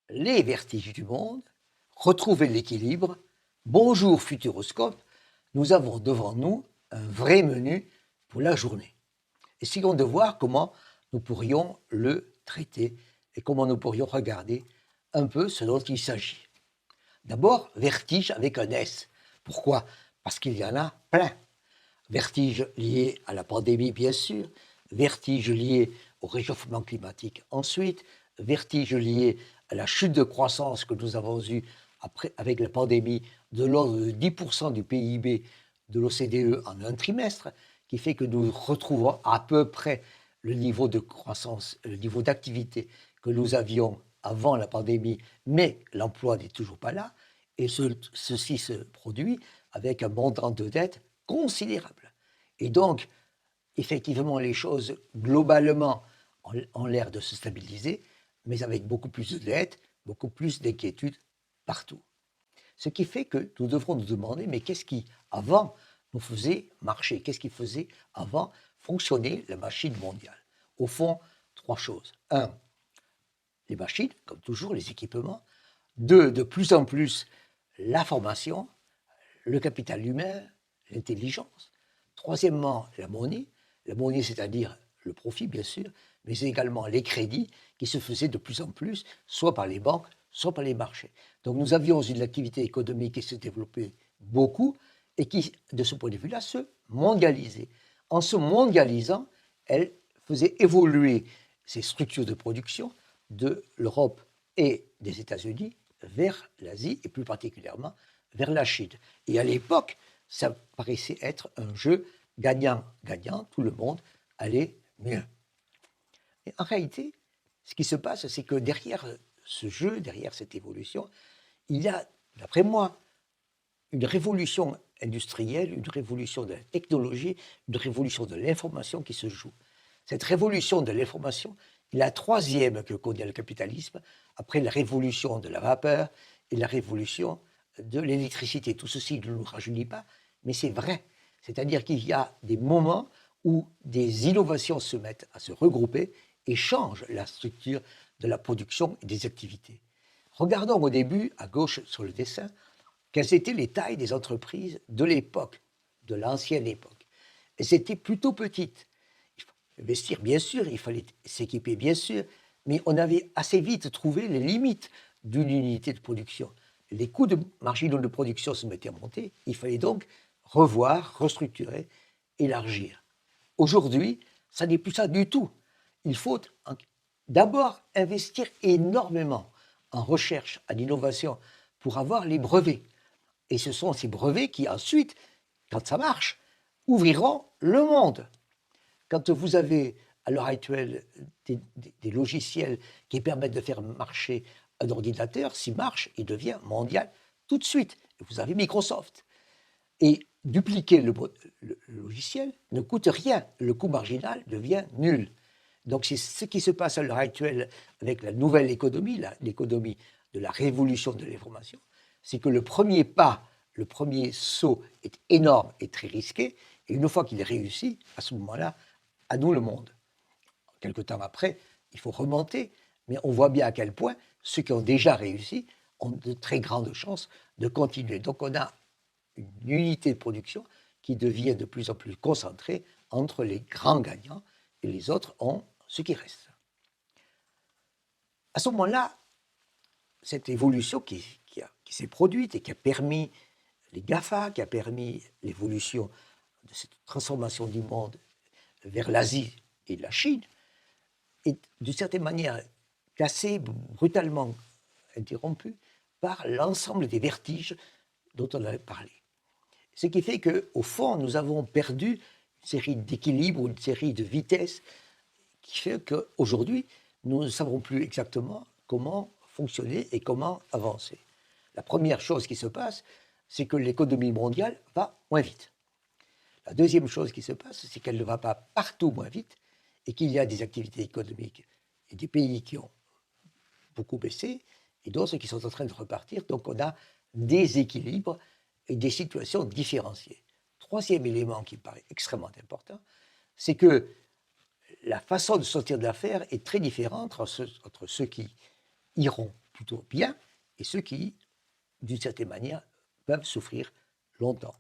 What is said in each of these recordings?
Les vertiges du monde, retrouver l'équilibre. Bonjour Futuroscope, nous avons devant nous un vrai menu pour la journée. Essayons de voir comment nous pourrions le traiter et comment nous pourrions regarder un peu ce dont il s'agit. D'abord, vertige avec un S. Pourquoi? Parce qu'il y en a plein. Vertige lié à la pandémie, bien sûr, vertige lié au réchauffement climatique ensuite, vertige lié à la chute de croissance que nous avons eue avec la pandémie de l'ordre de 10% du PIB de l'OCDE en un trimestre, qui fait que nous retrouvons à peu près le niveau de croissance, le niveau d'activité que nous avions avant la pandémie, mais l'emploi n'est toujours pas là, et ceci se produit avec un montant de dette considérable. Et donc, effectivement, les choses, globalement, ont l'air de se stabiliser, mais avec beaucoup plus de dettes, beaucoup plus d'inquiétudes partout. Ce qui fait que nous devrons nous demander, mais qu'est-ce qui, avant, nous faisait marcher? Qu'est-ce qui faisait, avant, fonctionner la machine mondiale? Au fond, trois choses. Un, les machines, comme toujours, les équipements. Deux, de plus en plus, la formation, le capital humain, l'intelligence. Troisièmement, la monnaie, c'est-à-dire le profit bien sûr, mais également les crédits qui se faisaient de plus en plus, soit par les banques, soit par les marchés. Donc nous avions une activité économique qui se développait beaucoup et qui, de ce point de vue-là, se mondialisait. En se mondialisant, elle faisait évoluer ces structures de production de l'Europe et des États-Unis vers l'Asie et plus particulièrement vers la Chine. Et à l'époque, ça paraissait être un jeu gagnant-gagnant, tout le monde allait mieux. Et en réalité, ce qui se passe, c'est que derrière ce jeu, derrière cette évolution, il y a, d'après moi, une révolution industrielle, une révolution de la technologie, une révolution de l'information qui se joue. Cette révolution de l'information est la troisième que connaît le capitalisme, après la révolution de la vapeur et la révolution de l'électricité. Tout ceci ne nous rajeunit pas, mais c'est vrai. C'est-à-dire qu'il y a des moments où des innovations se mettent à se regrouper et changent la structure de la production et des activités. Regardons au début, à gauche sur le dessin, quelles étaient les tailles des entreprises de l'époque, de l'ancienne époque. Et c'était plutôt petite. Il fallait investir, bien sûr, il fallait s'équiper, bien sûr, mais on avait assez vite trouvé les limites d'une unité de production. Les coûts marginaux de production se mettaient à monter, il fallait donc revoir, restructurer, élargir. Aujourd'hui, ça n'est plus ça du tout. Il faut d'abord investir énormément en recherche, en innovation, pour avoir les brevets. Et ce sont ces brevets qui ensuite, quand ça marche, ouvriront le monde. Quand vous avez à l'heure actuelle des logiciels qui permettent de faire marcher un ordinateur, s'il marche, il devient mondial tout de suite. Vous avez Microsoft. Et dupliquer le logiciel ne coûte rien. Le coût marginal devient nul. Donc c'est ce qui se passe à l'heure actuelle avec la nouvelle économie, l'économie de la révolution de l'information, c'est que le premier pas, le premier saut est énorme et très risqué, et une fois qu'il est réussi, à ce moment-là, à nous le monde. Quelque temps après, il faut remonter, mais on voit bien à quel point ceux qui ont déjà réussi ont de très grandes chances de continuer. Donc on a une unité de production qui devient de plus en plus concentrée entre les grands gagnants et les autres ont ce qui reste. À ce moment-là, cette évolution qui s'est produite et qui a permis les GAFA, qui a permis l'évolution de cette transformation du monde vers l'Asie et la Chine, est d'une certaine manière cassée brutalement interrompue par l'ensemble des vertiges dont on avait parlé. Ce qui fait qu'au fond, nous avons perdu une série d'équilibres, une série de vitesses qui fait qu'aujourd'hui, nous ne savons plus exactement comment fonctionner et comment avancer. La première chose qui se passe, c'est que l'économie mondiale va moins vite. La deuxième chose qui se passe, c'est qu'elle ne va pas partout moins vite et qu'il y a des activités économiques et des pays qui ont beaucoup baissé et d'autres qui sont en train de repartir. Donc on a des équilibres et des situations différenciées. Troisième élément qui me paraît extrêmement important, c'est que la façon de sortir de l'affaire est très différente entre ceux qui iront plutôt bien et ceux qui, d'une certaine manière, peuvent souffrir longtemps.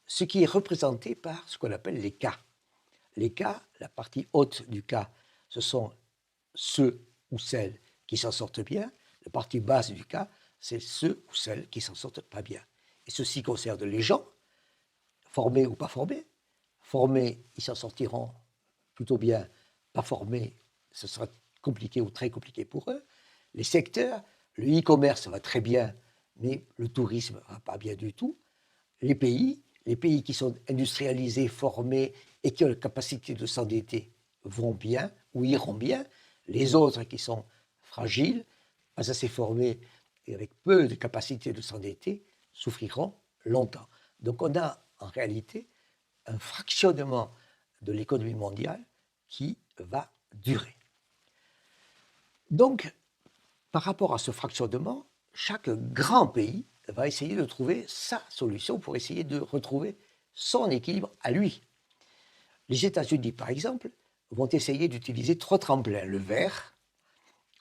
Ce qui est représenté par ce qu'on appelle les cas. Les cas, la partie haute du cas, ce sont ceux ou celles qui s'en sortent bien. La partie basse du cas, c'est ceux ou celles qui s'en sortent pas bien. Et ceci concerne les gens, formés ou pas formés. Formés, ils s'en sortiront plutôt bien. Pas formés, ce sera compliqué ou très compliqué pour eux. Les secteurs, le e-commerce va très bien, mais le tourisme ne va pas bien du tout. Les pays qui sont industrialisés, formés et qui ont la capacité de s'endetter vont bien ou iront bien. Les autres qui sont fragiles, pas assez formés et avec peu de capacité de s'endetter, souffriront longtemps. Donc on a en réalité un fractionnement de l'économie mondiale qui va durer. Donc, par rapport à ce fractionnement, chaque grand pays va essayer de trouver sa solution pour essayer de retrouver son équilibre à lui. Les États-Unis, par exemple, vont essayer d'utiliser 3 tremplins. Le vert,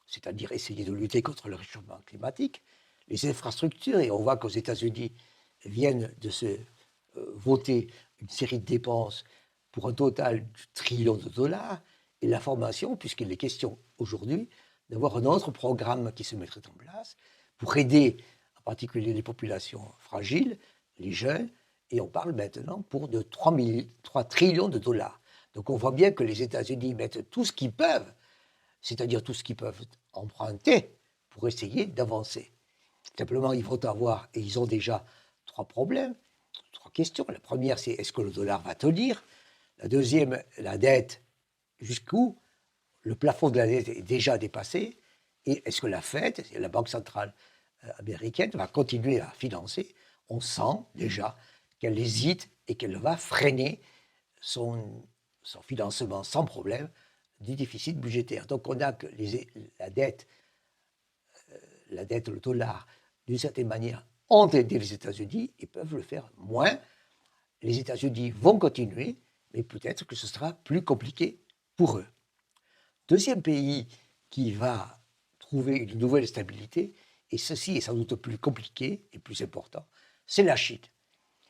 c'est-à-dire essayer de lutter contre le réchauffement climatique, les infrastructures, et on voit qu'aux États-Unis viennent de se voter une série de dépenses pour un total de trillions de dollars, et la formation, puisqu'il est question aujourd'hui d'avoir un autre programme qui se mettrait en place pour aider en particulier les populations fragiles, les jeunes, et on parle maintenant pour de 3 trillions de dollars. Donc on voit bien que les États-Unis mettent tout ce qu'ils peuvent, c'est-à-dire tout ce qu'ils peuvent emprunter pour essayer d'avancer. Simplement, ils vont avoir, et ils ont déjà 3 problèmes, 3 questions. La première, c'est est-ce que le dollar va tenir? La deuxième, la dette, jusqu'où? Le plafond de la dette est déjà dépassé. Et est-ce que la Fed, la Banque centrale américaine, va continuer à financer? On sent déjà qu'elle hésite et qu'elle va freiner son financement sans problème du déficit budgétaire. Donc on a que la dette, le dollar, d'une certaine manière, ont aidé les États-Unis et peuvent le faire moins. Les États-Unis vont continuer, mais peut-être que ce sera plus compliqué pour eux. Deuxième pays qui va trouver une nouvelle stabilité, et ceci est sans doute plus compliqué et plus important, c'est la Chine.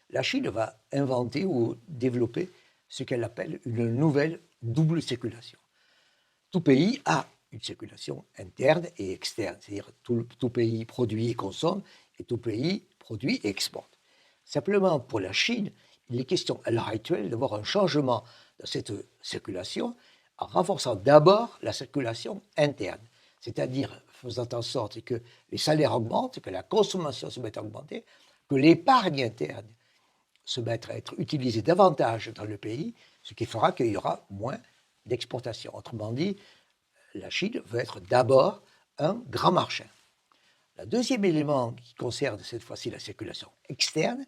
La Chine va inventer ou développer ce qu'elle appelle une nouvelle double circulation. Tout pays a une circulation interne et externe, c'est-à-dire tout pays produit et consomme, et tout pays produit et exporte. Simplement, pour la Chine, il est question à l'heure actuelle d'avoir un changement dans cette circulation en renforçant d'abord la circulation interne, c'est-à-dire faisant en sorte que les salaires augmentent, que la consommation se mette à augmenter, que l'épargne interne se mette à être utilisée davantage dans le pays, ce qui fera qu'il y aura moins d'exportation. Autrement dit, la Chine veut être d'abord un grand marché. Le deuxième élément qui concerne cette fois-ci la circulation externe,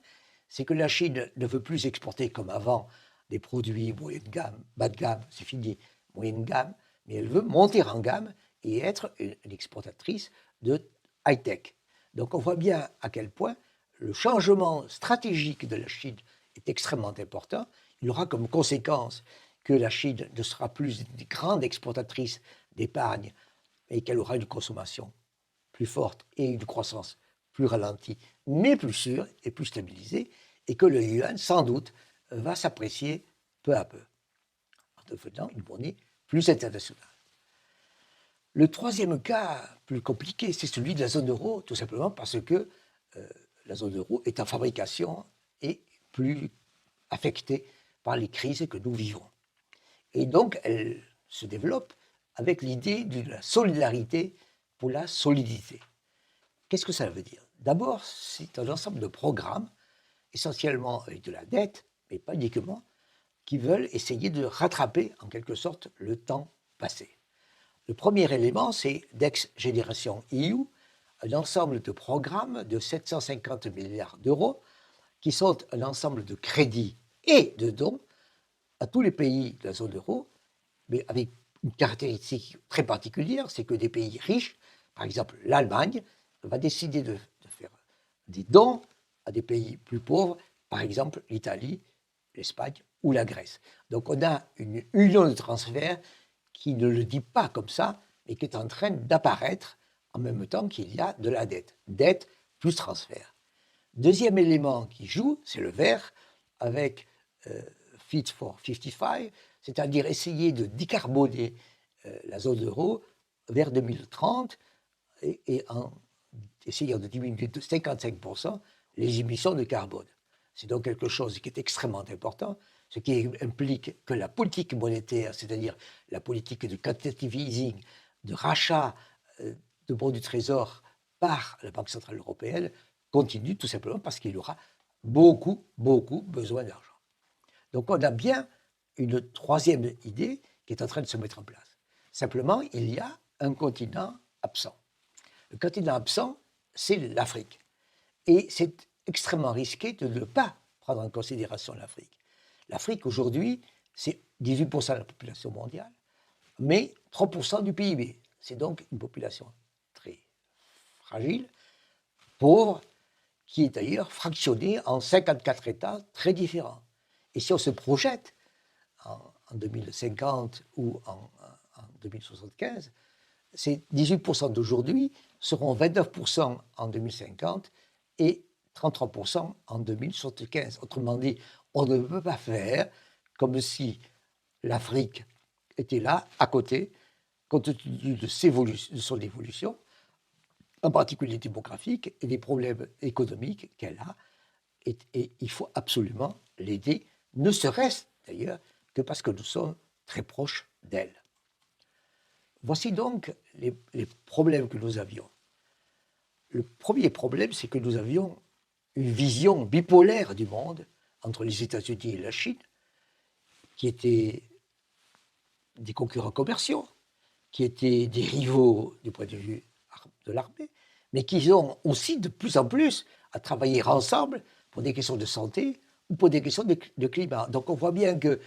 c'est que la Chine ne veut plus exporter comme avant des produits moyenne gamme, bas de gamme, c'est fini, moyenne gamme, mais elle veut monter en gamme et être une exportatrice de high-tech. Donc on voit bien à quel point le changement stratégique de la Chine est extrêmement important. Il aura comme conséquence que la Chine ne sera plus une grande exportatrice d'épargne et qu'elle aura une consommation plus forte et une croissance plus ralentie, mais plus sûre et plus stabilisée, et que le yuan, sans doute, va s'apprécier peu à peu, en devenant une monnaie plus internationale. Le troisième cas, plus compliqué, c'est celui de la zone euro, tout simplement parce que la zone euro est en fabrication et plus affectée par les crises que nous vivons. Et donc, elle se développe avec l'idée de la solidarité pour la solidité. Qu'est-ce que ça veut dire? D'abord, c'est un ensemble de programmes, essentiellement avec de la dette, mais pas uniquement, qui veulent essayer de rattraper en quelque sorte le temps passé. Le premier élément, c'est Next Generation EU, un ensemble de programmes de 750 milliards d'euros qui sont un ensemble de crédits et de dons à tous les pays de la zone euro, mais avec une caractéristique très particulière, c'est que des pays riches, par exemple l'Allemagne, va décider de faire des dons à des pays plus pauvres, par exemple l'Italie, l'Espagne ou la Grèce. Donc on a une union de transferts qui ne le dit pas comme ça, mais qui est en train d'apparaître en même temps qu'il y a de la dette. Dette plus transfert. Deuxième élément qui joue, c'est le vert, avec Fit for 55, c'est-à-dire essayer de décarboner la zone euro vers 2030 et en essayant de diminuer de 55% les émissions de carbone. C'est donc quelque chose qui est extrêmement important, ce qui implique que la politique monétaire, c'est-à-dire la politique de quantitative easing, de rachat de bons du Trésor par la Banque centrale européenne, continue tout simplement parce qu'il y aura beaucoup, beaucoup besoin d'argent. Donc on a bien une troisième idée qui est en train de se mettre en place. Simplement, il y a un continent absent. Le continent absent, c'est l'Afrique. Et c'est extrêmement risqué de ne pas prendre en considération l'Afrique. L'Afrique, aujourd'hui, c'est 18% de la population mondiale, mais 3% du PIB. C'est donc une population très fragile, pauvre, qui est d'ailleurs fractionnée en 54 États très différents. Et si on se projette en 2050 ou en 2075, ces 18% d'aujourd'hui seront 29% en 2050 et 33% en 2075. Autrement dit, on ne peut pas faire comme si l'Afrique était là, à côté, compte tenu de son évolution, en particulier démographique, et des problèmes économiques qu'elle a. Et il faut absolument l'aider, ne serait-ce d'ailleurs que parce que nous sommes très proches d'elle. Voici donc les problèmes que nous avions. Le premier problème, c'est que nous avions une vision bipolaire du monde entre les États-Unis et la Chine, qui étaient des concurrents commerciaux, qui étaient des rivaux du point de vue de l'armée, mais qui ont aussi de plus en plus à travailler ensemble pour des questions de santé ou pour des questions de climat. Donc on voit bien qu'une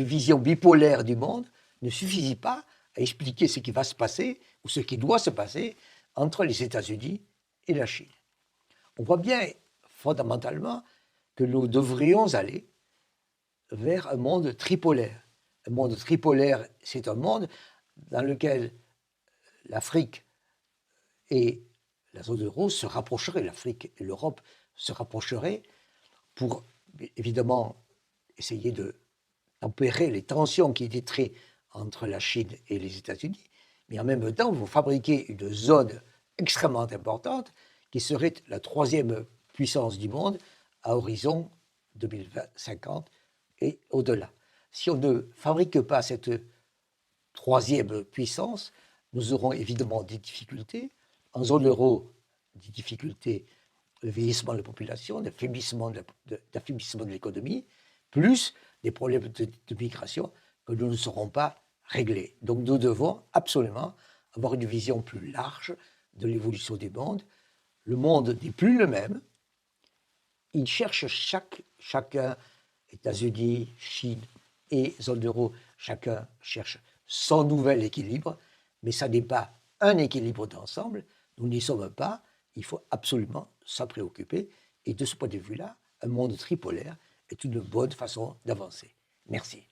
vision bipolaire du monde ne suffit pas à expliquer ce qui va se passer ou ce qui doit se passer entre les États-Unis et la Chine. On voit bien fondamentalement que nous devrions aller vers un monde tripolaire. Un monde tripolaire, c'est un monde dans lequel l'Afrique et la zone euro se rapprocheraient, l'Afrique et l'Europe se rapprocheraient pour évidemment essayer de tempérer les tensions qui étaient entre la Chine et les États-Unis, mais en même temps, vous fabriquez une zone extrêmement importante qui serait la troisième puissance du monde à horizon 2050 et au-delà. Si on ne fabrique pas cette troisième puissance, nous aurons évidemment des difficultés. En zone euro, des difficultés de vieillissement de la population, d'affaiblissement de l'économie, plus des problèmes de migration que nous ne saurons pas régler. Donc nous devons absolument avoir une vision plus large de l'évolution des mondes. Le monde n'est plus le même. Il cherche chacun, États-Unis, Chine et zone euro, chacun cherche son nouvel équilibre, mais ça n'est pas un équilibre d'ensemble. Nous n'y sommes pas. Il faut absolument s'en préoccuper. Et de ce point de vue-là, un monde tripolaire est une bonne façon d'avancer. Merci.